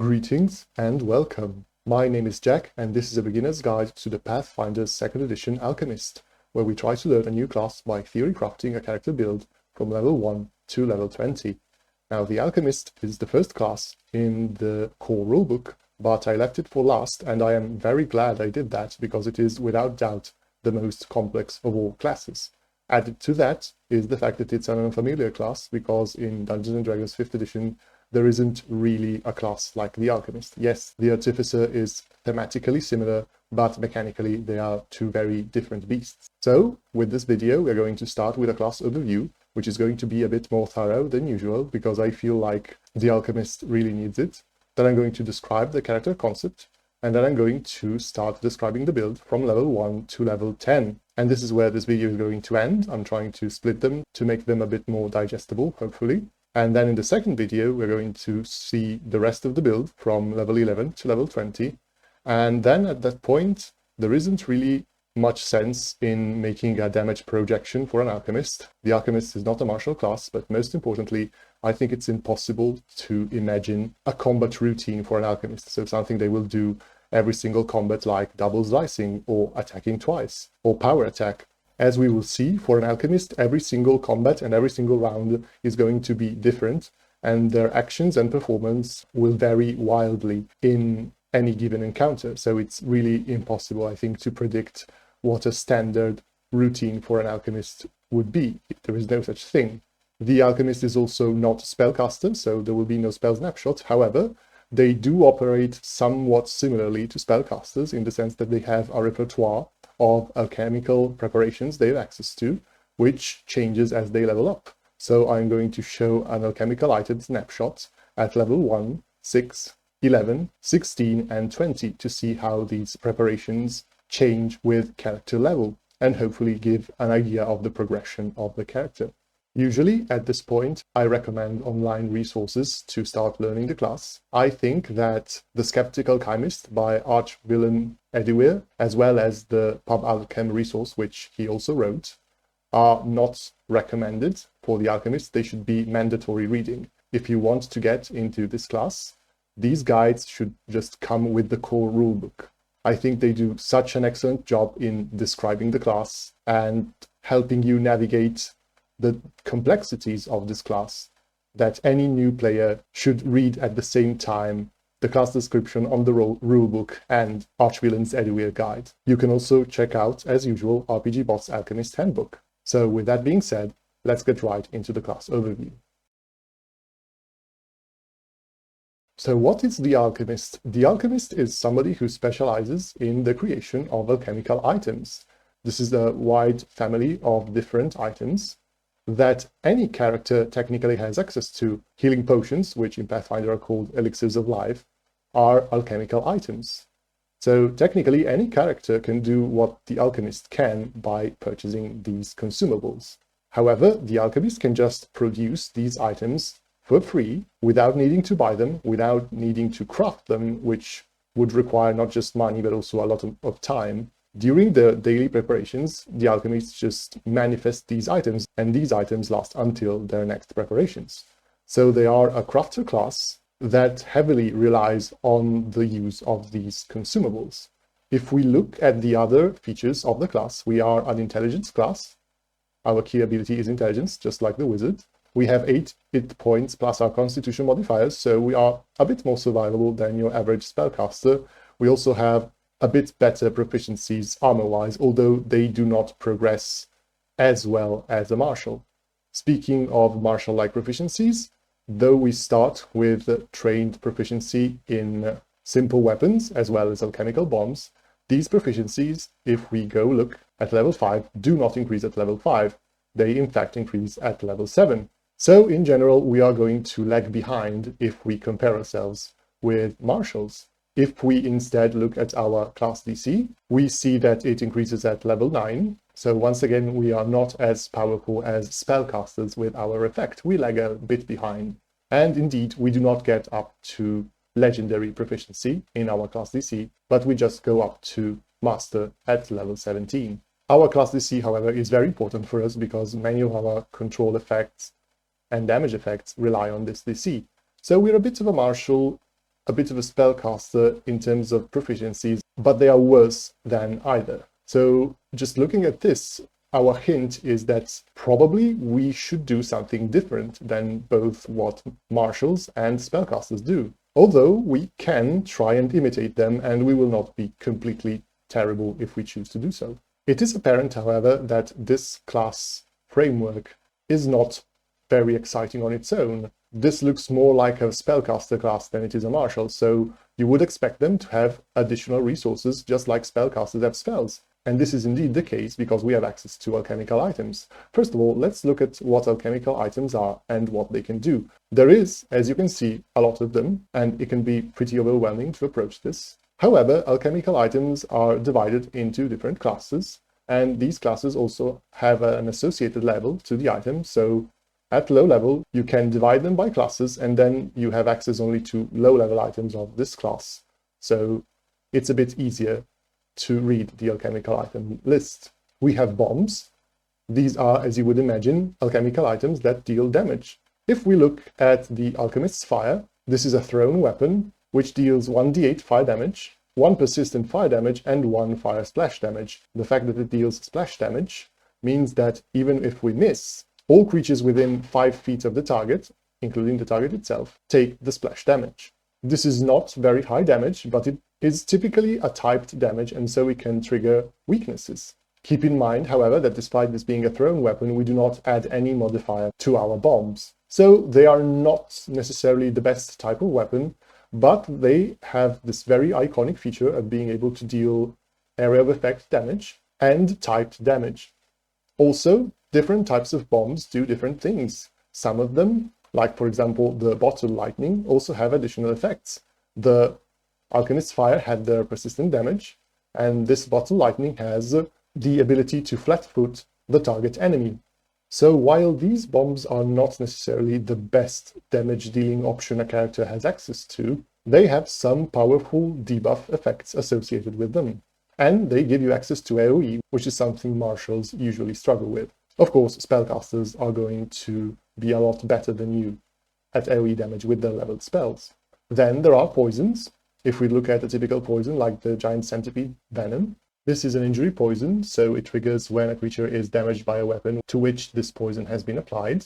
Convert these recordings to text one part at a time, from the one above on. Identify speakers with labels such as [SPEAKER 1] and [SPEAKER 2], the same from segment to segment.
[SPEAKER 1] Greetings and welcome. My name is Jack and this is a beginner's guide to the Pathfinder 2nd edition Alchemist, where we try to learn a new class by theory crafting a character build from level 1 to level 20. Now the Alchemist is the first class in the Core Rulebook, but I left it for last and I am very glad I did that because it is without doubt the most complex of all classes. Added to that is the fact that it's an unfamiliar class because in Dungeons & Dragons 5th edition there isn't really a class like the Alchemist. Yes, the Artificer is thematically similar, but mechanically they are two very different beasts. So, with this video, we're going to start with a class overview, which is going to be a bit more thorough than usual, because I feel like the Alchemist really needs it. Then I'm going to describe the character concept, and then I'm going to start describing the build from level 1 to level 10. And this is where this video is going to end. I'm trying to split them to make them a bit more digestible, hopefully. And then in the second video, we're going to see the rest of the build from level 11 to level 20. And then at that point, there isn't really much sense in making a damage projection for an Alchemist. The Alchemist is not a martial class, but most importantly, I think it's impossible to imagine a combat routine for an Alchemist. So something they will do every single combat, like double slicing or attacking twice or power attack. As we will see, for an Alchemist, every single combat and every single round is going to be different, and their actions and performance will vary wildly in any given encounter. So it's really impossible, I think, to predict what a standard routine for an Alchemist would be. There is no such thing. The Alchemist is also not a spellcaster, so there will be no spell snapshot. However, they do operate somewhat similarly to spellcasters in the sense that they have a repertoire of alchemical preparations they have access to, which changes as they level up. So I'm going to show an alchemical item snapshot at level 1, 6, 11, 16, and 20 to see how these preparations change with character level, and hopefully give an idea of the progression of the character. Usually, at this point, I recommend online resources to start learning the class. I think that The Skeptical Alchemist by Archvillain Edwir, as well as the Pub Alchem resource, which he also wrote, are not recommended for the Alchemist. They should be mandatory reading. If you want to get into this class, these guides should just come with the Core Rulebook. I think they do such an excellent job in describing the class and helping you navigate the complexities of this class that any new player should read at the same time the class description on the rulebook and Archvillain's Edwir guide. You can also check out, as usual, RPG Bot's Alchemist Handbook. So with that being said, let's get right into the class overview. So what is the Alchemist? The Alchemist is somebody who specializes in the creation of alchemical items. This is a wide family of different items that any character technically has access to. Healing potions, which in Pathfinder are called elixirs of life, are alchemical items. So technically any character can do what the Alchemist can by purchasing these consumables. However, the Alchemist can just produce these items for free without needing to buy them, without needing to craft them, which would require not just money but also a lot of time. During the daily preparations, the Alchemists just manifest these items, and these items last until their next preparations. So they are a crafter class that heavily relies on the use of these consumables. If we look at the other features of the class, we are an intelligence class. Our key ability is intelligence, just like the wizard. We have 8 hit points plus our constitution modifiers, so we are a bit more survivable than your average spellcaster. We also have a bit better proficiencies armor-wise, although they do not progress as well as a martial. Speaking of martial-like proficiencies, though we start with trained proficiency in simple weapons as well as alchemical bombs, these proficiencies, if we go look at level 5, do not increase at level 5. They in fact increase at level 7. So in general, we are going to lag behind if we compare ourselves with martials. If we instead look at our class DC, we see that it increases at level 9. So once again, we are not as powerful as spellcasters with our effect. We lag a bit behind. And indeed, we do not get up to legendary proficiency in our class DC, but we just go up to master at level 17. Our class DC, however, is very important for us because many of our control effects and damage effects rely on this DC. So we're a bit of a martial a bit of a spellcaster in terms of proficiencies, but they are worse than either. So just looking at this, our hint is that probably we should do something different than both what marshals and spellcasters do. Although we can try and imitate them, and we will not be completely terrible if we choose to do so. It is apparent, however, that this class framework is not very exciting on its own. This looks more like a spellcaster class than it is a martial, so you would expect them to have additional resources just like spellcasters have spells. And this is indeed the case because we have access to alchemical items. First of all, let's look at what alchemical items are and what they can do. There is, as you can see, a lot of them, and it can be pretty overwhelming to approach this. However, alchemical items are divided into different classes, and these classes also have an associated level to the item. So at low level, you can divide them by classes, and then you have access only to low-level items of this class. So it's a bit easier to read the alchemical item list. We have bombs. These are, as you would imagine, alchemical items that deal damage. If we look at the Alchemist's Fire, this is a thrown weapon which deals 1d8 fire damage, 1 persistent fire damage, and 1 fire splash damage. The fact that it deals splash damage means that even if we miss, all creatures within 5 feet of the target, including the target itself, take the splash damage. This is not very high damage, but it is typically a typed damage, and so it can trigger weaknesses. Keep in mind, however, that despite this being a thrown weapon, we do not add any modifier to our bombs. So they are not necessarily the best type of weapon, but they have this very iconic feature of being able to deal area of effect damage and typed damage. Also, different types of bombs do different things. Some of them, like for example the bottle lightning, also have additional effects. The Alchemist's Fire had their persistent damage, and this bottle lightning has the ability to flat-foot the target enemy. So while these bombs are not necessarily the best damage-dealing option a character has access to, they have some powerful debuff effects associated with them. And they give you access to AoE, which is something martials usually struggle with. Of course, spellcasters are going to be a lot better than you at AoE damage with their leveled spells. Then there are poisons. If we look at a typical poison like the giant centipede venom, this is an injury poison, so it triggers when a creature is damaged by a weapon to which this poison has been applied.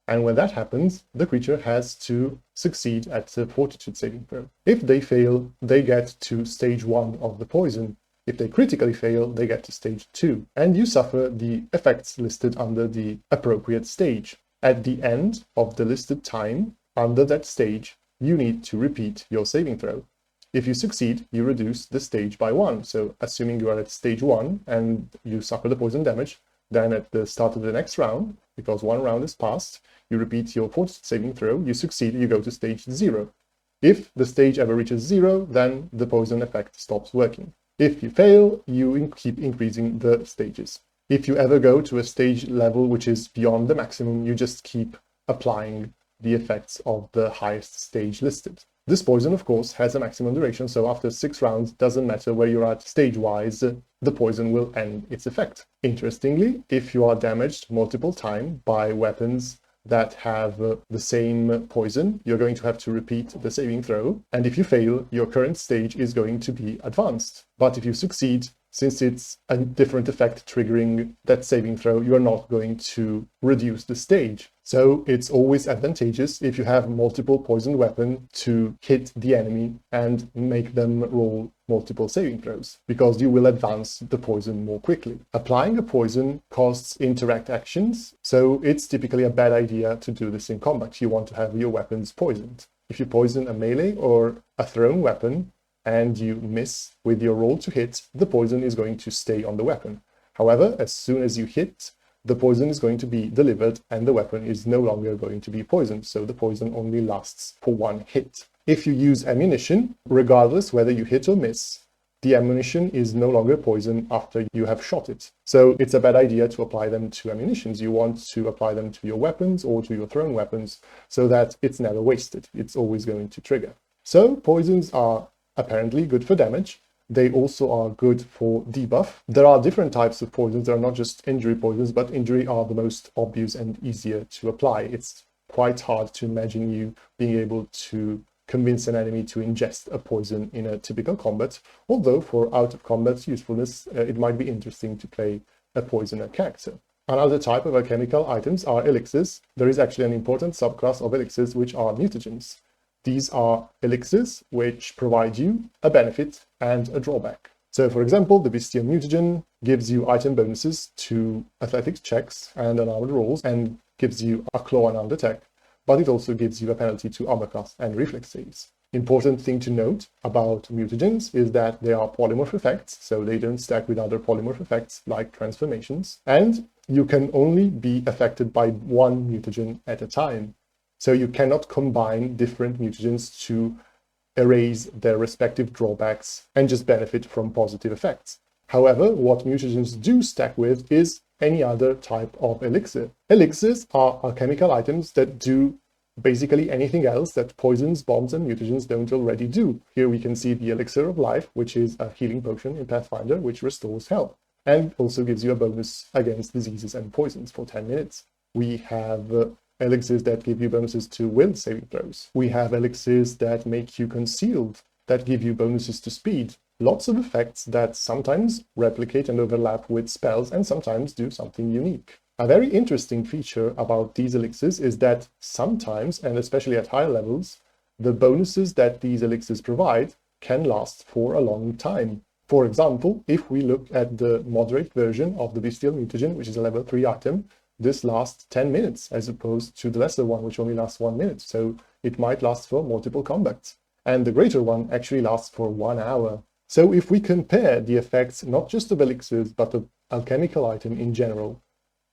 [SPEAKER 1] And when that happens, the creature has to succeed at a fortitude saving throw. If they fail, they get to stage 1 of the poison. If they critically fail, they get to stage 2, and you suffer the effects listed under the appropriate stage. At the end of the listed time, under that stage, you need to repeat your saving throw. If you succeed, you reduce the stage by 1. So assuming you are at stage 1 and you suffer the poison damage, then at the start of the next round, because 1 round is passed, you repeat your fortitude saving throw, you succeed, you go to stage 0. If the stage ever reaches 0, then the poison effect stops working. If you fail, you keep increasing the stages. If you ever go to a stage level which is beyond the maximum, you just keep applying the effects of the highest stage listed. This poison, of course, has a maximum duration, so after 6 rounds, doesn't matter where you're at stage-wise, the poison will end its effect. Interestingly, if you are damaged multiple times by weapons that have the same poison, you're going to have to repeat the saving throw, and if you fail, your current stage is going to be advanced. But if you succeed, since it's a different effect triggering that saving throw, you are not going to reduce the stage. So it's always advantageous if you have multiple poison weapons to hit the enemy and make them roll multiple saving throws, because you will advance the poison more quickly. Applying a poison costs interact actions, so it's typically a bad idea to do this in combat. You want to have your weapons poisoned. If you poison a melee or a thrown weapon, and you miss with your roll to hit, the poison is going to stay on the weapon. However, as soon as you hit, the poison is going to be delivered and the weapon is no longer going to be poisoned, so the poison only lasts for 1 hit. If you use ammunition, regardless whether you hit or miss, the ammunition is no longer poison after you have shot it. So it's a bad idea to apply them to ammunitions. You want to apply them to your weapons or to your thrown weapons so that it's never wasted. It's always going to trigger. So poisons are apparently good for damage. They also are good for debuff. There are different types of poisons. There are not just injury poisons, but injury are the most obvious and easier to apply. It's quite hard to imagine you being able to convince an enemy to ingest a poison in a typical combat, although for out-of-combat usefulness, it might be interesting to play a poisoner character. Another type of alchemical items are elixirs. There is actually an important subclass of elixirs which are mutagens. These are elixirs which provide you a benefit and a drawback. So for example, the Bestial mutagen gives you item bonuses to athletics checks and unarmored rolls and gives you a claw unarmed attack, but it also gives you a penalty to armor class and reflex saves. Important thing to note about mutagens is that they are polymorph effects, so they don't stack with other polymorph effects like transformations, and you can only be affected by one mutagen at a time. So you cannot combine different mutagens to erase their respective drawbacks and just benefit from positive effects. However, what mutagens do stack with is any other type of elixir. Elixirs are alchemical items that do basically anything else that poisons, bombs, and mutagens don't already do. Here we can see the Elixir of Life, which is a healing potion in Pathfinder, which restores health, and also gives you a bonus against diseases and poisons for 10 minutes. We have elixirs that give you bonuses to will saving throws. We have elixirs that make you concealed, that give you bonuses to speed. Lots of effects that sometimes replicate and overlap with spells and sometimes do something unique. A very interesting feature about these elixirs is that sometimes, and especially at higher levels, the bonuses that these elixirs provide can last for a long time. For example, if we look at the moderate version of the Bestial mutagen, which is a level 3 item, this lasts 10 minutes as opposed to the lesser one, which only lasts 1 minute. So it might last for multiple combats. And the greater one actually lasts for 1 hour. So if we compare the effects, not just of elixirs, but of alchemical item in general,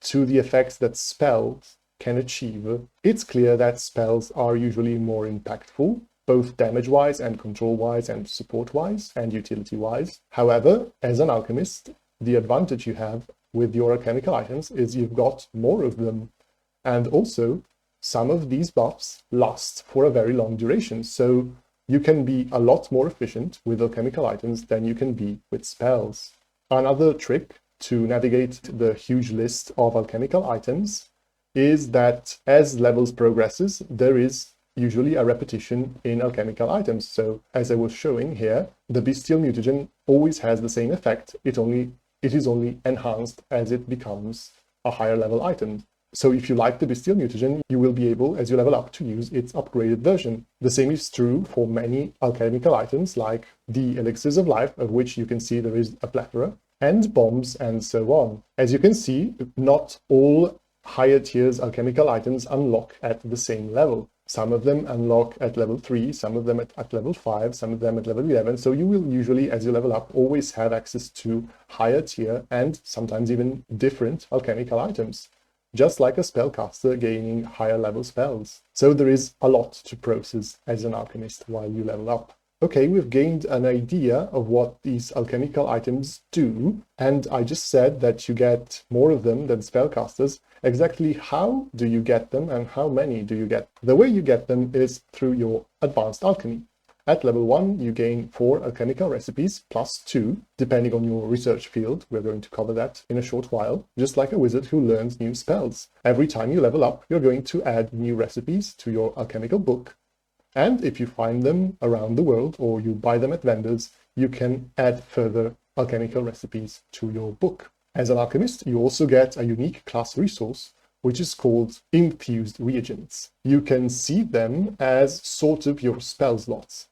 [SPEAKER 1] to the effects that spells can achieve, it's clear that spells are usually more impactful, both damage-wise and control-wise and support-wise and utility-wise. However, as an alchemist, the advantage you have with your alchemical items is you've got more of them. And also, some of these buffs last for a very long duration, so you can be a lot more efficient with alchemical items than you can be with spells. Another trick to navigate the huge list of alchemical items is that as levels progresses, there is usually a repetition in alchemical items. So as I was showing here, the Bestial mutagen always has the same effect. It is only enhanced as it becomes a higher level item. So if you like the Bestial mutagen, you will be able, as you level up, to use its upgraded version. The same is true for many alchemical items like the Elixirs of Life, of which you can see there is a plethora, and bombs and so on. As you can see, not all higher tiers alchemical items unlock at the same level. Some of them unlock at level 3, some of them at level 5, some of them at level 11. So you will usually, as you level up, always have access to higher tier and sometimes even different alchemical items, just like a spellcaster gaining higher level spells. So there is a lot to process as an alchemist while you level up. Okay, we've gained an idea of what these alchemical items do, and I just said that you get more of them than spellcasters. Exactly how do you get them and how many do you get? The way you get them is through your advanced alchemy. At level 1, you gain 4 alchemical recipes plus 2, depending on your research field. We're going to cover that in a short while, just like a wizard who learns new spells. Every time you level up, you're going to add new recipes to your alchemical book. And if you find them around the world or you buy them at vendors, you can add further alchemical recipes to your book. As an alchemist, you also get a unique class resource, which is called infused reagents. You can see them as sort of your spell slots.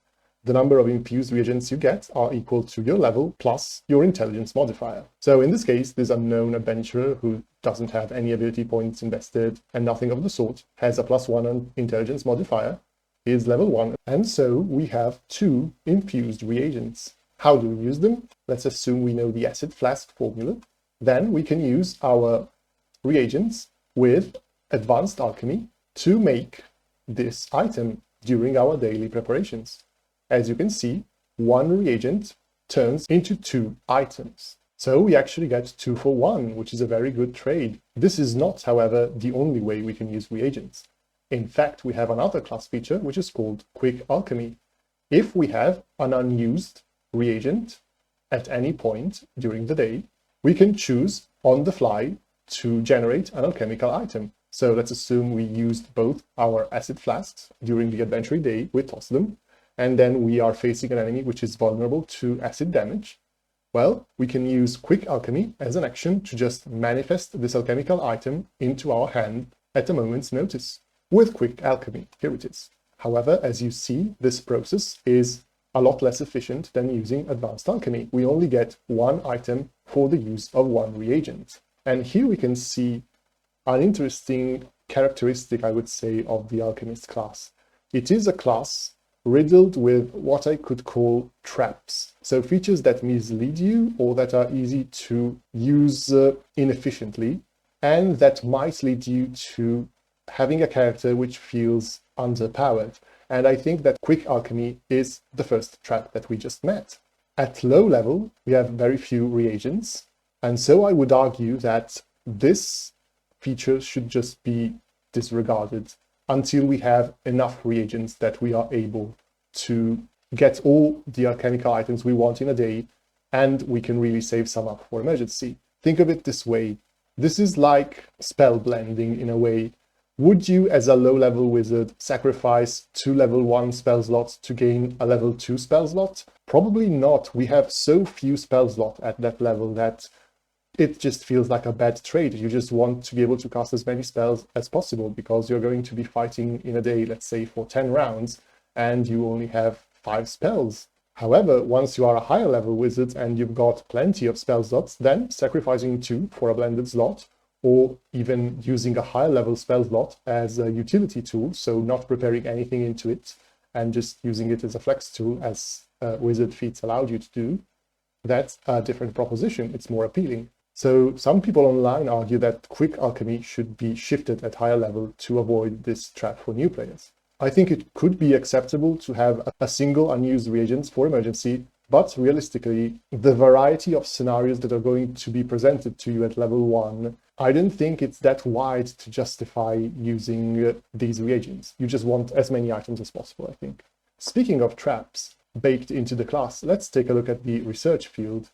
[SPEAKER 1] The number of infused reagents you get are equal to your level plus your intelligence modifier. So in this case, this unknown adventurer who doesn't have any ability points invested and nothing of the sort has a +1 intelligence modifier, is level 1, and so we have 2 infused reagents. How do we use them? Let's assume we know the acid flask formula. Then we can use our reagents with advanced alchemy to make this item during our daily preparations. As you can see, 1 reagent turns into 2 items. So we actually get 2 for 1, which is a very good trade. This is not, however, the only way we can use reagents. In fact, we have another class feature, which is called Quick Alchemy. If we have an unused reagent at any point during the day, we can choose on the fly to generate an alchemical item. So let's assume we used both our acid flasks during the adventure day, we tossed them, and then we are facing an enemy which is vulnerable to acid damage. Well, we can use Quick Alchemy as an action to just manifest this alchemical item into our hand at a moment's notice. With Quick Alchemy, here it is. However, as you see, this process is a lot less efficient than using Advanced Alchemy. We only get one item for the use of one reagent. And here we can see an interesting characteristic, I would say, of the Alchemist class. It is a class riddled with what I could call traps. So features that mislead you or that are easy to use inefficiently, and that might lead you to having a character which feels underpowered. And I think that Quick Alchemy is the first trap that we just met. At low level, we have very few reagents, and so I would argue that this feature should just be disregarded until we have enough reagents that we are able to get all the alchemical items we want in a day, and we can really save some up for emergency. Think of it this way. This is like spell blending in a way. Would you, as a low-level wizard, sacrifice 2 level 1 spell slots to gain a level 2 spell slot? Probably not. We have so few spell slots at that level that it just feels like a bad trade. You just want to be able to cast as many spells as possible because you're going to be fighting in a day, let's say, for 10 rounds, and you only have 5 spells. However, once you are a higher level wizard and you've got plenty of spell slots, then sacrificing 2 for a blended slot, or even using a higher level spell slot as a utility tool, so not preparing anything into it and just using it as a flex tool as wizard feats allowed you to do, that's a different proposition. It's more appealing. So some people online argue that Quick Alchemy should be shifted at higher level to avoid this trap for new players. I think it could be acceptable to have a single unused reagents for emergency, but realistically, the variety of scenarios that are going to be presented to you at level 1, I don't think it's that wide to justify using these reagents. You just want as many items as possible, I think. Speaking of traps baked into the class, let's take a look at the research field.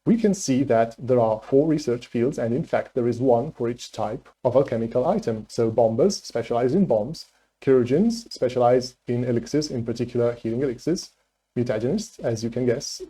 [SPEAKER 1] We can see that there are 4 research fields, and in fact there is one for each type of alchemical item. So bombers specialize in bombs, chirurgeons specialize in elixirs, in particular healing elixirs, mutagenists, as you can guess,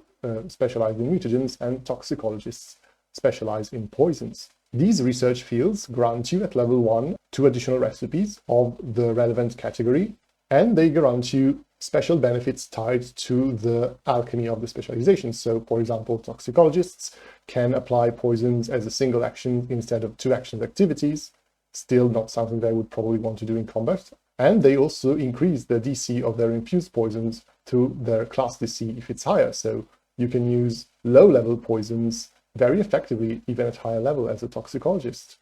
[SPEAKER 1] specialize in mutagens, and toxicologists specialize in poisons. These research fields grant you at level 1 2 additional recipes of the relevant category, and they grant you special benefits tied to the alchemy of the specialization. So, for example, toxicologists can apply poisons as a single action instead of 2 action activities. Still not something they would probably want to do in combat. And they also increase the DC of their infused poisons to their class DC if it's higher. So you can use low-level poisons very effectively, even at higher level as a toxicologist.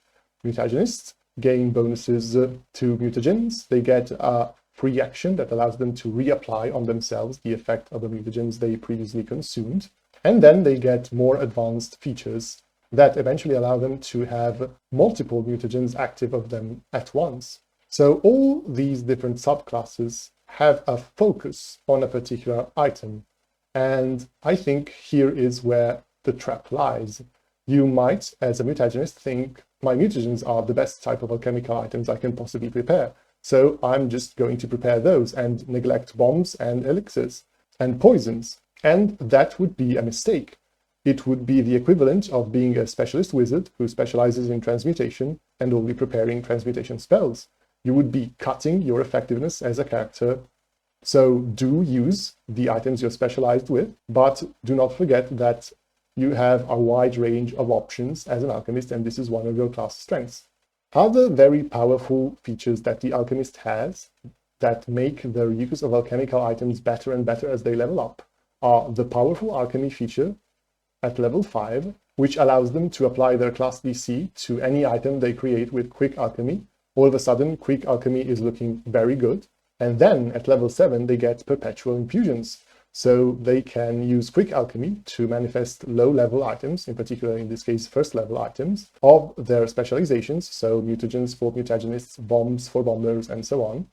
[SPEAKER 1] Mutagenists gain bonuses to mutagens. They get a free action that allows them to reapply on themselves the effect of the mutagens they previously consumed. And then they get more advanced features that eventually allow them to have multiple mutagens active of them at once. So all these different subclasses have a focus on a particular item. And I think here is where the trap lies. You might, as a mutagenist, think my mutagens are the best type of alchemical items I can possibly prepare. So I'm just going to prepare those and neglect bombs and elixirs and poisons. And that would be a mistake. It would be the equivalent of being a specialist wizard who specializes in transmutation and only preparing transmutation spells. You would be cutting your effectiveness as a character. So do use the items you're specialized with, but do not forget that you have a wide range of options as an alchemist, and this is one of your class strengths. Other very powerful features that the alchemist has that make the use of alchemical items better and better as they level up are the powerful alchemy feature at level 5, which allows them to apply their class DC to any item they create with Quick Alchemy. All of a sudden, Quick Alchemy is looking very good. And then at level 7, they get perpetual infusions. So they can use Quick Alchemy to manifest low-level items, in particular, in this case, first-level items, of their specializations, so mutagens for mutagenists, bombs for bombers, and so on.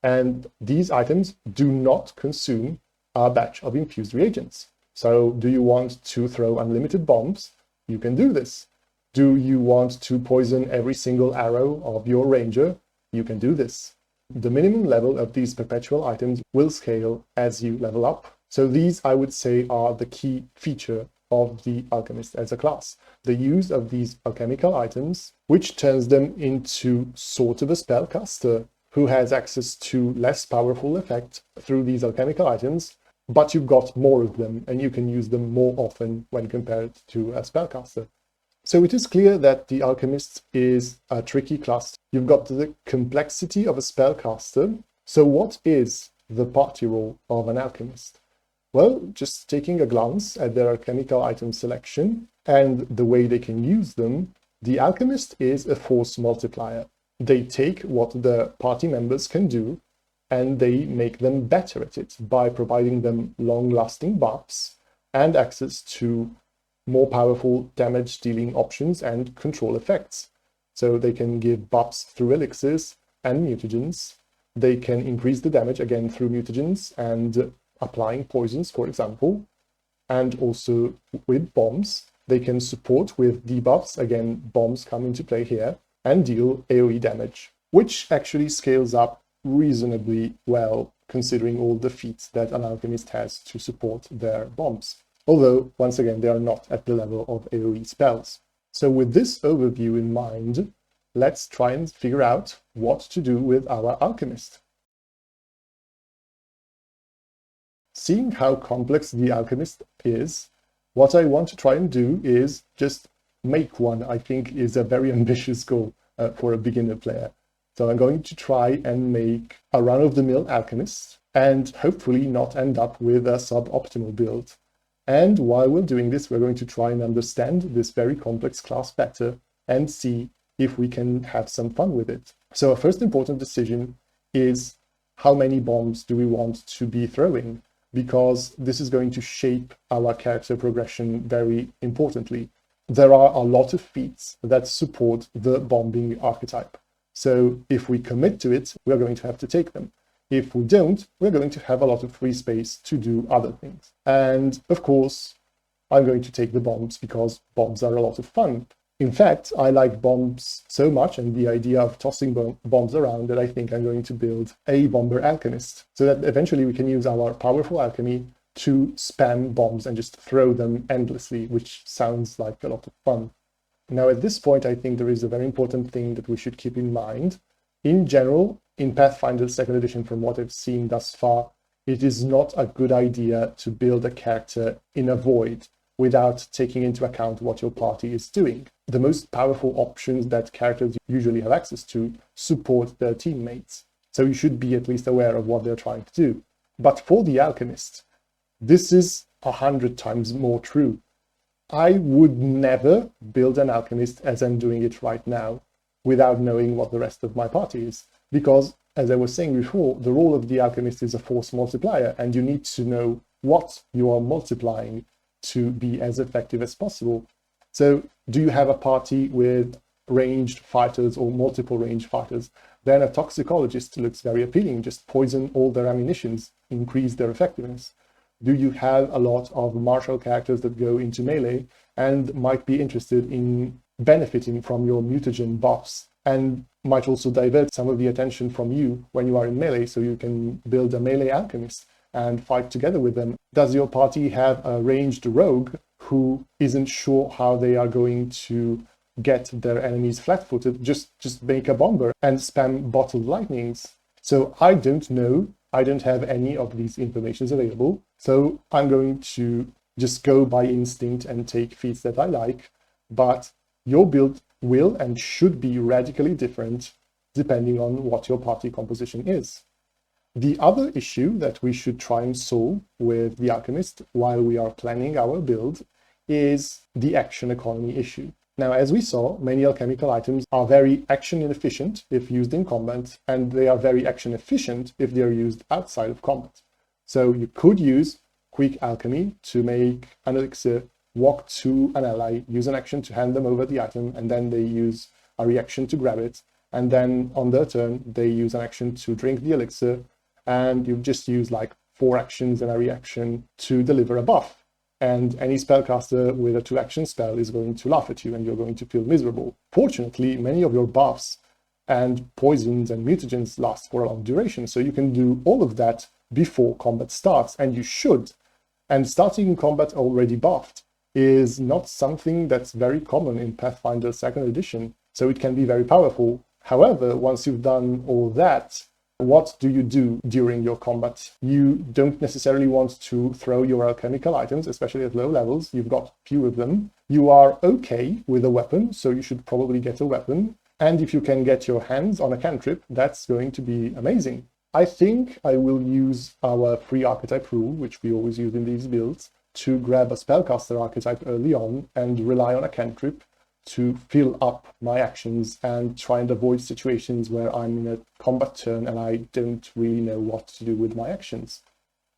[SPEAKER 1] And these items do not consume a batch of infused reagents. So do you want to throw unlimited bombs? You can do this. Do you want to poison every single arrow of your ranger? You can do this. The minimum level of these perpetual items will scale as you level up. So these, I would say, are the key feature of the Alchemist as a class. The use of these alchemical items, which turns them into sort of a spellcaster who has access to less powerful effect through these alchemical items, but you've got more of them and you can use them more often when compared to a spellcaster. So it is clear that the Alchemist is a tricky class. You've got the complexity of a spellcaster. So what is the party role of an Alchemist? Well, just taking a glance at their alchemical item selection and the way they can use them, the Alchemist is a force multiplier. They take what the party members can do and they make them better at it by providing them long-lasting buffs and access to more powerful damage dealing options and control effects. So they can give buffs through elixirs and mutagens. They can increase the damage again through mutagens and applying poisons, for example. And also with bombs, they can support with debuffs, again, bombs come into play here, and deal AoE damage, which actually scales up reasonably well considering all the feats that an Alchemist has to support their bombs. Although, once again, they are not at the level of AoE spells. So with this overview in mind, let's try and figure out what to do with our Alchemist. Seeing how complex the Alchemist is, what I want to try and do is just make one. I think is a very ambitious goal for a beginner player. So I'm going to try and make a run-of-the-mill Alchemist and hopefully not end up with a suboptimal build. And while we're doing this, we're going to try and understand this very complex class better and see if we can have some fun with it. So our first important decision is how many bombs do we want to be throwing? Because this is going to shape our character progression very importantly. There are a lot of feats that support the bombing archetype. So if we commit to it, we're going to have to take them. If we don't, we're going to have a lot of free space to do other things. And of course, I'm going to take the bombs because bombs are a lot of fun. In fact, I like bombs so much and the idea of tossing bombs around that I think I'm going to build a bomber alchemist so that eventually we can use our powerful alchemy to spam bombs and just throw them endlessly, which sounds like a lot of fun. Now, at this point, I think there is a very important thing that we should keep in mind. In general, in Pathfinder 2nd edition, from what I've seen thus far, it is not a good idea to build a character in a void without taking into account what your party is doing. The most powerful options that characters usually have access to support their teammates. So you should be at least aware of what they're trying to do. But for the Alchemist, this is 100 times more true. I would never build an Alchemist as I'm doing it right now without knowing what the rest of my party is. Because, as I was saying before, the role of the Alchemist is a force multiplier, and you need to know what you are multiplying to be as effective as possible. So, do you have a party with ranged fighters or multiple ranged fighters? Then a toxicologist looks very appealing. Just poison all their ammunitions, increase their effectiveness. Do you have a lot of martial characters that go into melee and might be interested in benefiting from your mutagen buffs and might also divert some of the attention from you when you are in melee, so you can build a melee alchemist and fight together with them? Does your party have a ranged rogue who isn't sure how they are going to get their enemies flat-footed? Just make a bomber and spam bottled lightnings. So I don't know. I don't have any of these informations available. So I'm going to just go by instinct and take feats that I like. But your build will and should be radically different depending on what your party composition is. The other issue that we should try and solve with the Alchemist while we are planning our build is the action economy issue. Now, as we saw, many alchemical items are very action inefficient if used in combat, and they are very action efficient if they are used outside of combat. So you could use quick alchemy to make an elixir, walk to an ally, use an action to hand them over the item, and then they use a reaction to grab it, and then on their turn, they use an action to drink the elixir, and you've just used like 4 actions and a reaction to deliver a buff. and any spellcaster with a 2-action spell is going to laugh at you and you're going to feel miserable. Fortunately, many of your buffs and poisons and mutagens last for a long duration, so you can do all of that before combat starts, and you should. And starting combat already buffed is not something that's very common in Pathfinder 2nd edition, so it can be very powerful. However, once you've done all that, what do you do during your combat? You don't necessarily want to throw your alchemical items, especially at low levels. You've got few of them. You are okay with a weapon, so you should probably get a weapon. And if you can get your hands on a cantrip, that's going to be amazing. I think I will use our free archetype rule, which we always use in these builds, to grab a spellcaster archetype early on and rely on a cantrip to fill up my actions and try and avoid situations where I'm in a combat turn and I don't really know what to do with my actions.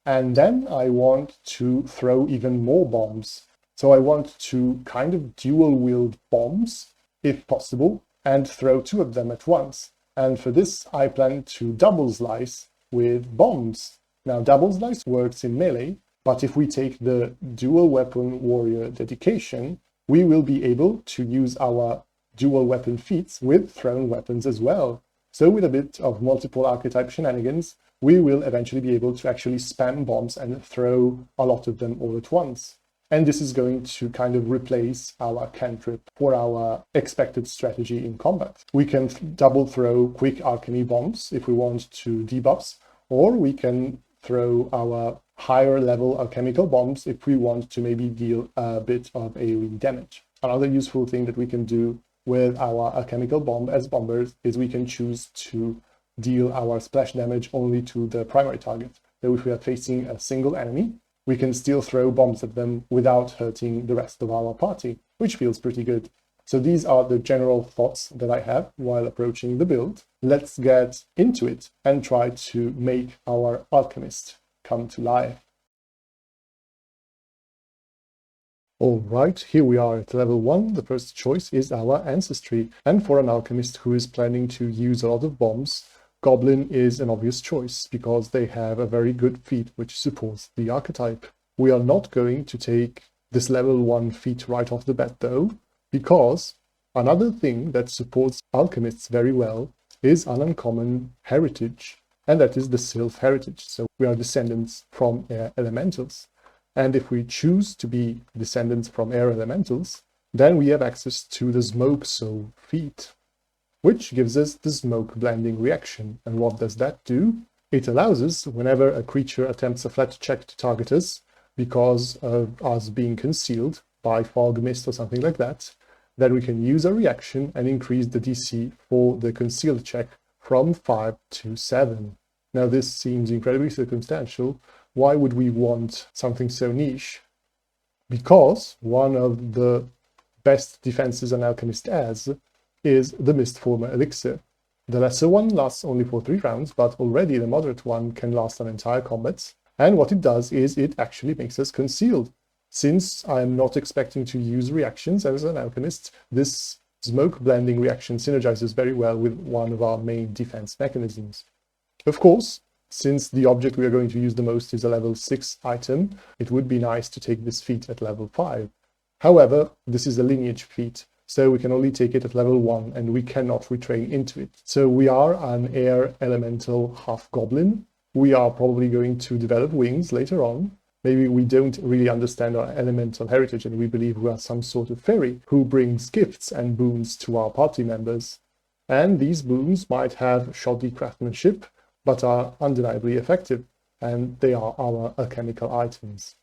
[SPEAKER 1] And then I want to throw even more bombs. So I want to kind of dual wield bombs, if possible, and throw 2 of them at once. And for this, I plan to double slice with bombs. Now, double slice works in melee, but if we take the dual weapon warrior dedication, we will be able to use our dual weapon feats with thrown weapons as well. So with a bit of multiple archetype shenanigans, we will eventually be able to actually spam bombs and throw a lot of them all at once. And this is going to kind of replace our cantrip for our expected strategy in combat. We can double throw quick alchemy bombs if we want to debuffs, or we can throw our higher level alchemical bombs if we want to maybe deal a bit of AoE damage. Another useful thing that we can do with our alchemical bomb as bombers is we can choose to deal our splash damage only to the primary target. So if we are facing a single enemy, we can still throw bombs at them without hurting the rest of our party, which feels pretty good. So these are the general thoughts that I have while approaching the build. Let's get into it and try to make our alchemist come to life. All right, here we are at level 1. The first choice is our ancestry. And for an alchemist who is planning to use a lot of bombs, Goblin is an obvious choice because they have a very good feat which supports the archetype. We are not going to take this level 1 feat right off the bat though, because another thing that supports alchemists very well is an uncommon heritage, and that is the Sylph heritage. So we are descendants from air elementals. And if we choose to be descendants from air elementals, then we have access to the Smoke Soul feat, which gives us the smoke blending reaction. And what does that do? It allows us, whenever a creature attempts a flat check to target us, because of us being concealed by fog, mist, or something like that, that we can use a reaction and increase the DC for the concealed check from 5 to 7. Now this seems incredibly circumstantial. Why would we want something so niche? Because one of the best defenses an alchemist has is the Mistformer elixir. The lesser one lasts only for 3 rounds, but already the moderate one can last an entire combat. And what it does is it actually makes us concealed. Since I'm not expecting to use reactions as an alchemist, this smoke blending reaction synergizes very well with one of our main defense mechanisms. Of course, since the object we are going to use the most is a level 6 item, it would be nice to take this feat at level 5. However, this is a lineage feat, so we can only take it at level 1 and we cannot retrain into it. So we are an air elemental half goblin. We are probably going to develop wings later on. Maybe we don't really understand our elemental heritage and we believe we are some sort of fairy who brings gifts and boons to our party members. And these boons might have shoddy craftsmanship, but are undeniably effective, and they are our alchemical items.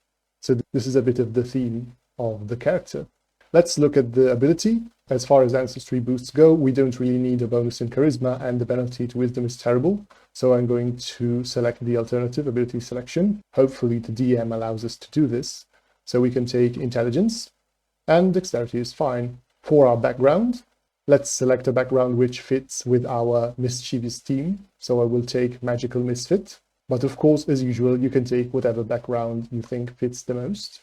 [SPEAKER 1] So this is a bit of the theme of the character. Let's look at the ability. As far as ancestry boosts go, we don't really need a bonus in charisma, and the penalty to wisdom is terrible, so I'm going to select the alternative ability selection. Hopefully the DM allows us to do this. So we can take intelligence, and dexterity is fine. For our background, let's select a background which fits with our mischievous team. So I will take Magical Misfit. But of course, as usual, you can take whatever background you think fits the most.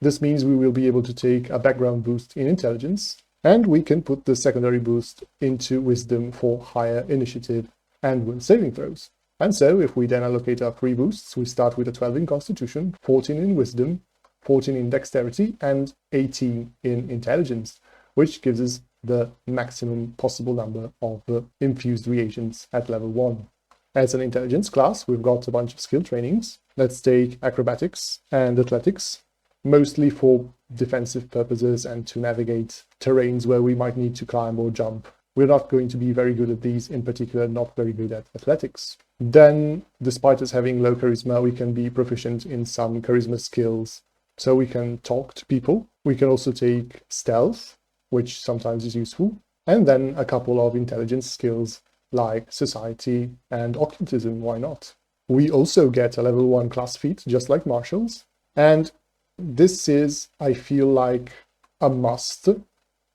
[SPEAKER 1] This means we will be able to take a background boost in intelligence, and we can put the secondary boost into wisdom for higher initiative and will saving throws. And so if we then allocate our 3 boosts, we start with a 12 in constitution, 14 in wisdom, 14 in dexterity, and 18 in intelligence, which gives us the maximum possible number of infused reagents at level 1. As an intelligence class, we've got a bunch of skill trainings. Let's take acrobatics and athletics, mostly for defensive purposes and to navigate terrains where we might need to climb or jump. We're not going to be very good at these, in particular, not very good at athletics. Then, despite us having low charisma, we can be proficient in some charisma skills. So we can talk to people. We can also take stealth, which sometimes is useful. And then a couple of intelligence skills like society and occultism, why not? We also get a level 1 class feat, just like martials. And this is, I feel like, a must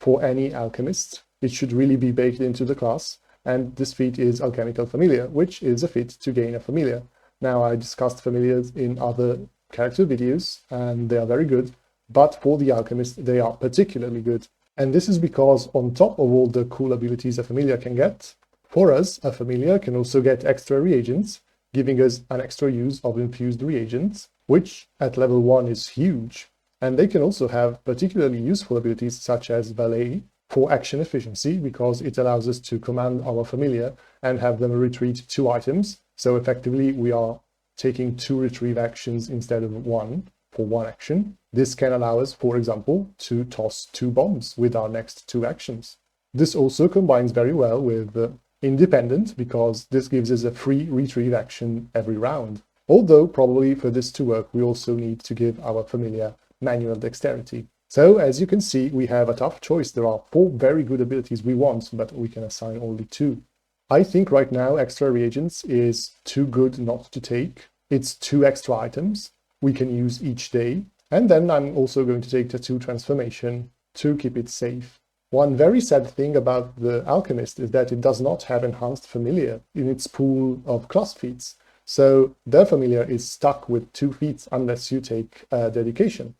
[SPEAKER 1] for any alchemist. It should really be baked into the class. And this feat is Alchemical Familiar, which is a feat to gain a familiar. Now, I discussed familiars in other character videos, and they are very good. But for the alchemist, they are particularly good. And this is because on top of all the cool abilities a familiar can get, for us, a familiar can also get extra reagents, giving us an extra use of infused reagents, which at level 1 is huge. And they can also have particularly useful abilities such as Valet for action efficiency, because it allows us to command our familiar and have them retrieve 2 items. So effectively, we are taking 2 retrieve actions instead of 1 for 1 action. This can allow us, for example, to toss 2 bombs with our next 2 actions. This also combines very well with independent, because this gives us a free retrieve action every round. Although probably for this to work, we also need to give our familiar manual dexterity. So as you can see, we have a tough choice. There are 4 very good abilities we want, but we can assign only 2. I think right now extra reagents is too good not to take. It's 2 extra items we can use each day. And then I'm also going to take Tattoo Transformation to keep it safe. One very sad thing about the Alchemist is that it does not have enhanced familiar in its pool of class feats. So their familiar is stuck with 2 feats unless you take dedication,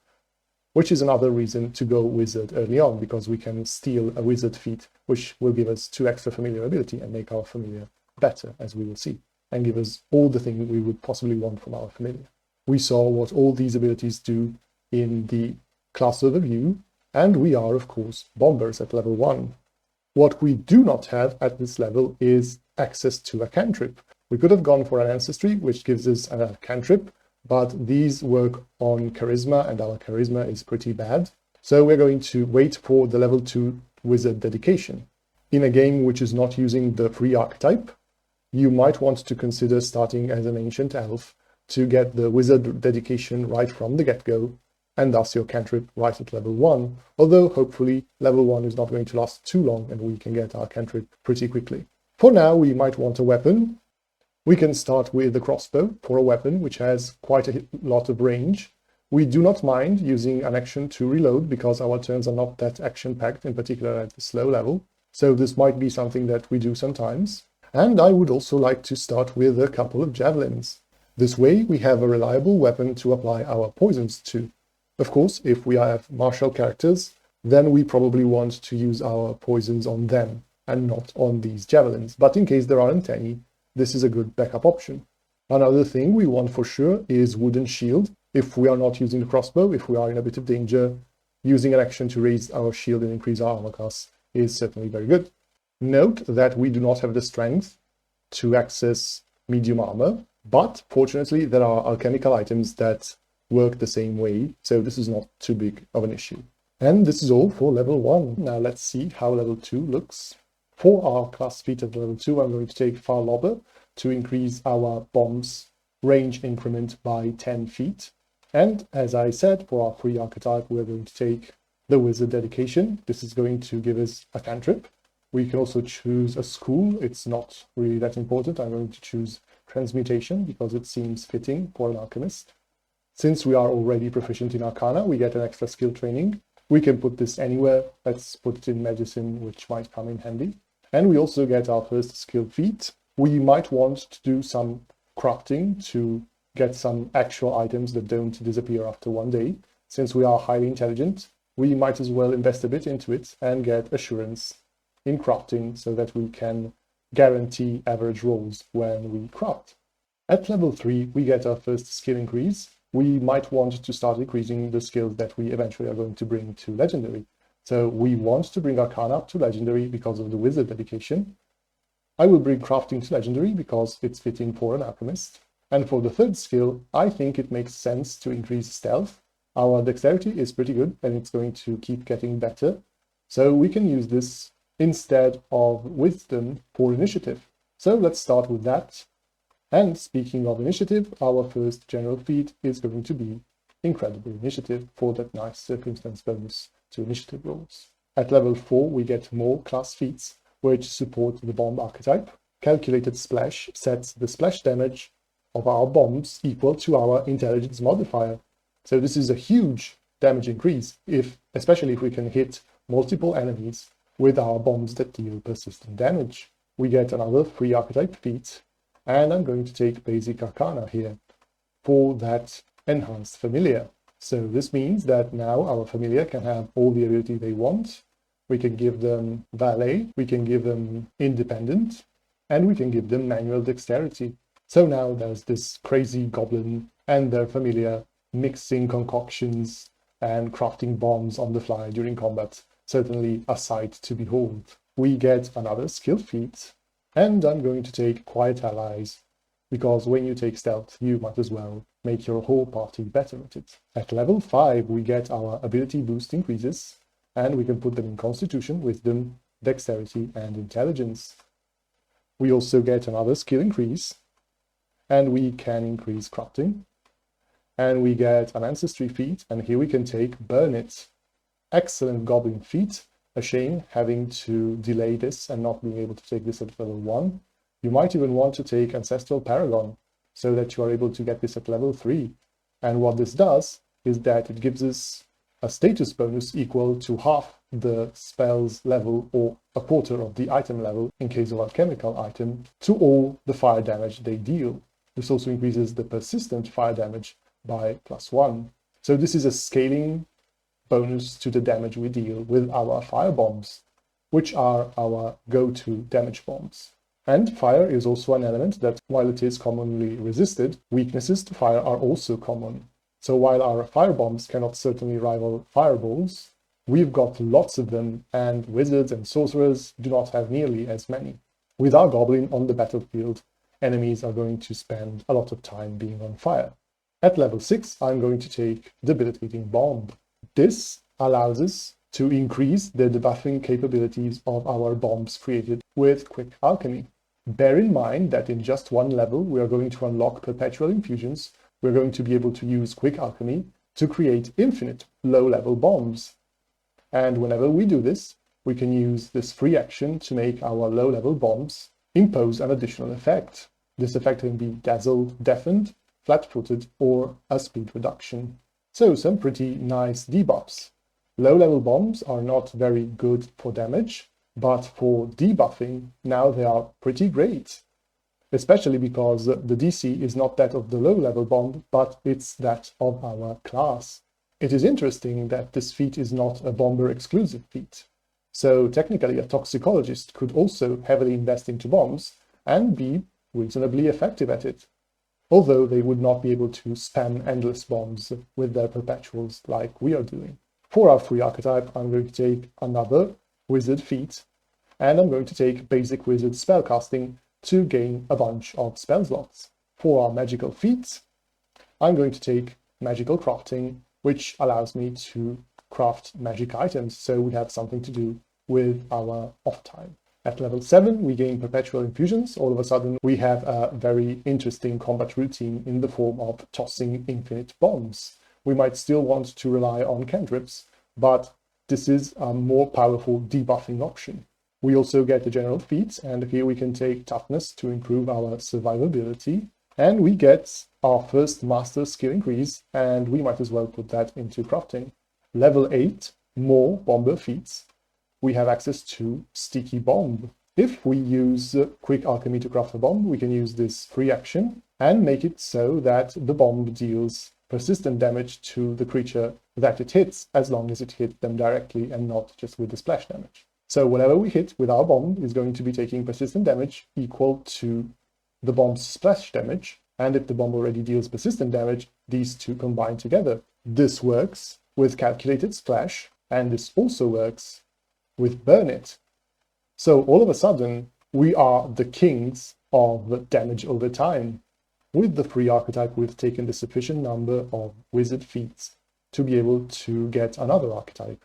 [SPEAKER 1] which is another reason to go wizard early on, because we can steal a wizard feat, which will give us 2 extra familiar ability and make our familiar better, as we will see, and give us all the things we would possibly want from our familiar. We saw what all these abilities do in the class overview, and we are, of course, bombers at level 1. What we do not have at this level is access to a cantrip. We could have gone for an ancestry, which gives us a cantrip, but these work on charisma, and our charisma is pretty bad. So we're going to wait for the level 2 wizard dedication. In a game which is not using the free archetype, you might want to consider starting as an ancient elf to get the wizard dedication right from the get-go, and thus your cantrip right at level 1, although hopefully level 1 is not going to last too long and we can get our cantrip pretty quickly. For now, we might want a weapon. We can start with the crossbow for a weapon which has quite a lot of range. We do not mind using an action to reload because our turns are not that action-packed, in particular at the slow level. So this might be something that we do sometimes. And I would also like to start with a couple of javelins. This way we have a reliable weapon to apply our poisons to. Of course, if we have martial characters, then we probably want to use our poisons on them and not on these javelins. But in case there aren't any, this is a good backup option. Another thing we want for sure is wooden shield. If we are not using the crossbow, if we are in a bit of danger, using an action to raise our shield and increase our armor class is certainly very good. Note that we do not have the strength to access medium armor, but fortunately there are alchemical items that work the same way, so this is not too big of an issue. And this is all for level 1. Now let's see how level 2 looks. For our class feat at level 2, I'm going to take Far Lobber to increase our bomb's range increment by 10 feet. And as I said, for our free archetype, we're going to take the Wizard Dedication. This is going to give us a cantrip. We can also choose a school. It's not really that important. I'm going to choose Transmutation because it seems fitting for an alchemist. Since we are already proficient in Arcana, we get an extra skill training. We can put this anywhere. Let's put it in Medicine, which might come in handy. And we also get our first skill feat. We might want to do some crafting to get some actual items that don't disappear after one day. Since we are highly intelligent, we might as well invest a bit into it and get assurance in crafting so that we can guarantee average rolls when we craft. At level 3, we get our first skill increase. we might want to start increasing the skills that we eventually are going to bring to Legendary. So we want to bring Arcana up to Legendary because of the Wizard dedication. I will bring Crafting to Legendary because it's fitting for an Alchemist. And for the third skill, I think it makes sense to increase Stealth. Our Dexterity is pretty good and it's going to keep getting better. So we can use this instead of Wisdom for Initiative. So let's start with that. And speaking of Initiative, our first general feat is going to be Incredible Initiative for that nice circumstance bonus to initiative rolls. At level 4, we get more class feats, which support the bomb archetype. Calculated Splash sets the splash damage of our bombs equal to our intelligence modifier. So this is a huge damage increase, especially if we can hit multiple enemies with our bombs that deal persistent damage. We get another free archetype feat, and I'm going to take Basic Arcana here for that enhanced familiar. So this means that now our familiar can have all the ability they want. We can give them Valet, we can give them Independent, and we can give them Manual Dexterity. So now there's this crazy goblin and their familiar mixing concoctions and crafting bombs on the fly during combat. Certainly a sight to behold. We get another skill feat, and I'm going to take Quiet Allies, because when you take Stealth, you might as well make your whole party better at it. At level 5, we get our ability boost increases, and we can put them in Constitution, Wisdom, Dexterity, and Intelligence. We also get another skill increase, and we can increase crafting. And we get an Ancestry feat, and here we can take Burn It. Excellent Goblin feat. A shame having to delay this and not being able to take this at level 1. You might even want to take Ancestral Paragon, so that you are able to get this at level 3. And what this does is that it gives us a status bonus equal to half the spell's level or a quarter of the item level in case of alchemical item to all the fire damage they deal. This also increases the persistent fire damage by +1. So this is a scaling bonus to the damage we deal with our fire bombs, which are our go-to damage bombs. And fire is also an element that, while it is commonly resisted, weaknesses to fire are also common. So while our fire bombs cannot certainly rival fireballs, we've got lots of them, and wizards and sorcerers do not have nearly as many. With our goblin on the battlefield, enemies are going to spend a lot of time being on fire. At level 6, I'm going to take Debilitating Bomb. This allows us to increase the debuffing capabilities of our bombs created with Quick Alchemy. Bear in mind that in just one level, we are going to unlock Perpetual Infusions. We're going to be able to use Quick Alchemy to create infinite low-level bombs. And whenever we do this, we can use this free action to make our low-level bombs impose an additional effect. This effect can be Dazzled, Deafened, Flat-Footed, or a speed reduction. So some pretty nice debuffs. Low-level bombs are not very good for damage, but for debuffing, now they are pretty great. Especially because the DC is not that of the low-level bomb, but it's that of our class. It is interesting that this feat is not a bomber-exclusive feat. So technically a toxicologist could also heavily invest into bombs and be reasonably effective at it, although they would not be able to spam endless bombs with their perpetuals like we are doing. For our free archetype, I'm going to take another wizard feat, and I'm going to take basic wizard spellcasting to gain a bunch of spell slots. For our magical feats, I'm going to take magical crafting, which allows me to craft magic items, so we have something to do with our off time. At level 7, we gain perpetual infusions. All of a sudden, we have a very interesting combat routine in the form of tossing infinite bombs. We might still want to rely on cantrips, but this is a more powerful debuffing option. We also get the general feats, and here we can take toughness to improve our survivability. And we get our first master skill increase, and we might as well put that into crafting. Level 8, more bomber feats. We have access to Sticky Bomb. If we use Quick Alchemy to craft a bomb, we can use this free action and make it so that the bomb deals persistent damage to the creature that it hits, as long as it hits them directly and not just with the splash damage. So whatever we hit with our bomb is going to be taking persistent damage equal to the bomb's splash damage, and if the bomb already deals persistent damage, these two combined together. This works with Calculated Splash, and this also works with Burn It. So all of a sudden, we are the kings of damage over time. With the free archetype, we've taken the sufficient number of wizard feats to be able to get another archetype.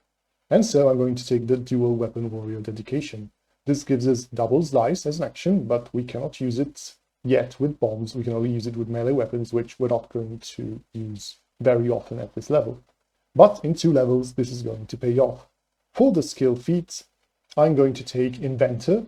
[SPEAKER 1] And so I'm going to take the Dual Weapon Warrior Dedication. This gives us double slice as an action, but we cannot use it yet with bombs. We can only use it with melee weapons, which we're not going to use very often at this level. But in 2 levels, this is going to pay off. For the skill feat, I'm going to take Inventor.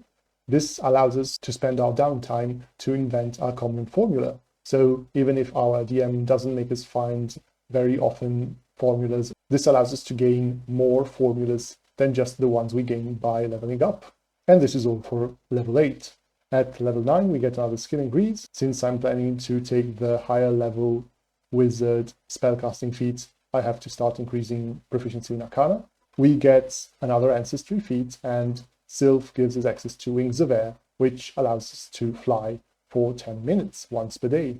[SPEAKER 1] This allows us to spend our downtime to invent our common formula. So even if our DM doesn't make us find very often formulas, this allows us to gain more formulas than just the ones we gain by leveling up. And this is all for level 8. At level 9, we get another skill increase. Since I'm planning to take the higher level wizard spellcasting feat, I have to start increasing proficiency in Arcana. We get another ancestry feat, and Sylph gives us access to Wings of Air, which allows us to fly for 10 minutes once per day.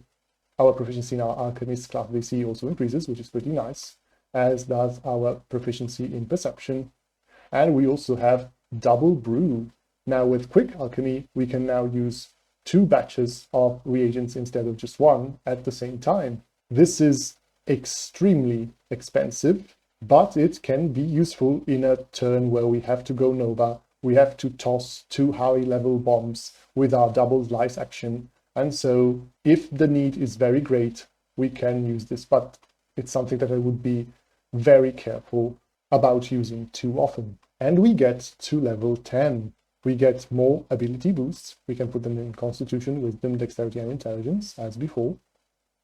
[SPEAKER 1] Our proficiency in our Alchemist class DC also increases, which is pretty nice, as does our proficiency in Perception. And we also have Double Brew. Now with Quick Alchemy, we can now use 2 batches of reagents instead of just 1 at the same time. This is extremely expensive, but it can be useful in a turn where we have to go Nova. We have to toss 2 high level bombs with our double slice action. And so if the need is very great, we can use this, but it's something that I would be very careful about using too often. And we get to level 10. We get more ability boosts. We can put them in Constitution, Wisdom, Dexterity, and Intelligence, as before.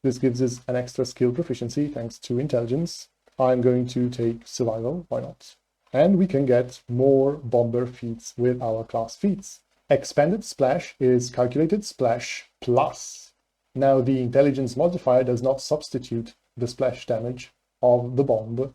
[SPEAKER 1] This gives us an extra skill proficiency thanks to Intelligence. I'm going to take Survival, why not? And we can get more Bomber feats with our class feats. Expanded Splash is Calculated Splash plus. Now the Intelligence modifier does not substitute the splash damage of the bomb.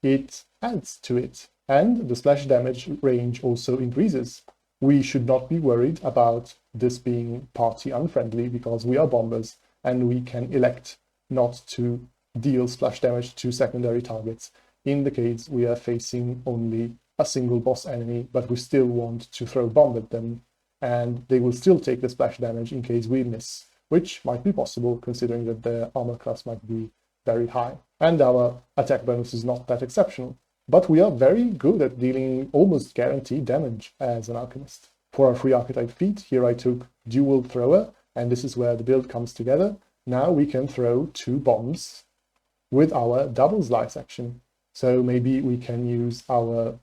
[SPEAKER 1] It adds to it. And the splash damage range also increases. We should not be worried about this being party unfriendly because we are bombers and we can elect not to deal splash damage to secondary targets in the case we are facing only a single boss enemy, but we still want to throw bomb at them, and they will still take the splash damage in case we miss, which might be possible considering that their armor class might be very high. And our attack bonus is not that exceptional. But we are very good at dealing almost guaranteed damage as an alchemist. For our free archetype feat, here I took Dual Thrower, and this is where the build comes together. Now we can throw 2 bombs with our double slice action. So maybe we can use our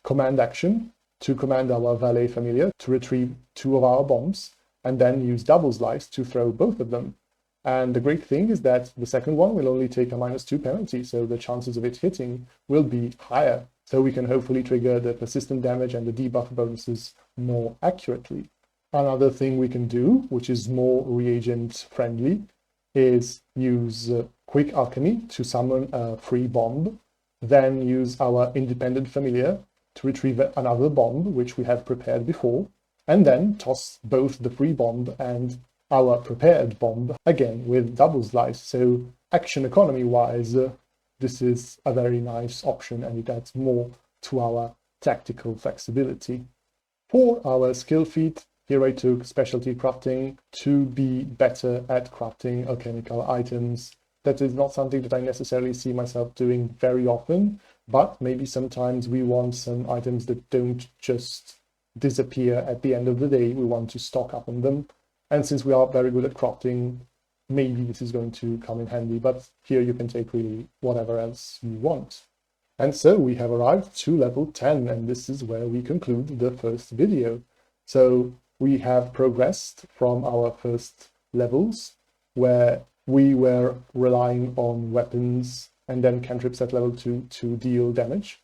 [SPEAKER 1] command action to command our Valet Familiar to retrieve 2 of our bombs, and then use double slice to throw both of them. And the great thing is that the second one will only take a -2 penalty, so the chances of it hitting will be higher. So we can hopefully trigger the persistent damage and the debuff bonuses more accurately. Another thing we can do, which is more reagent friendly, is use Quick Alchemy to summon a free bomb, then use our Independent Familiar to retrieve another bomb, which we have prepared before, and then toss both the free bomb and our prepared bomb again with double slice. So action economy wise, this is a very nice option, and it adds more to our tactical flexibility. For our skill feat, here I took Specialty Crafting to be better at crafting alchemical items. That is not something that I necessarily see myself doing very often, but maybe sometimes we want some items that don't just disappear at the end of the day. We want to stock up on them. And since we are very good at crafting, maybe this is going to come in handy, but here you can take really whatever else you want. And so we have arrived to level 10, and this is where we conclude the first video. So we have progressed from our first levels, where we were relying on weapons and then cantrips at level 2 to deal damage.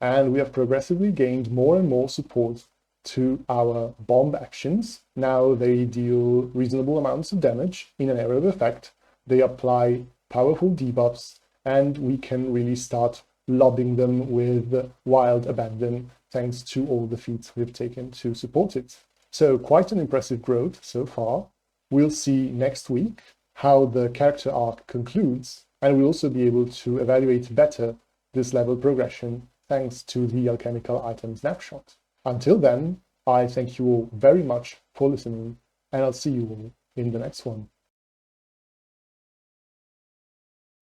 [SPEAKER 1] And we have progressively gained more and more support to our bomb actions. Now they deal reasonable amounts of damage in an area of effect. They apply powerful debuffs, and we can really start lobbing them with wild abandon thanks to all the feats we've taken to support it. So quite an impressive growth so far. We'll see next week how the character arc concludes, and we'll also be able to evaluate better this level progression thanks to the alchemical item snapshot. Until then, I thank you all very much for listening, and I'll see you all in the next one.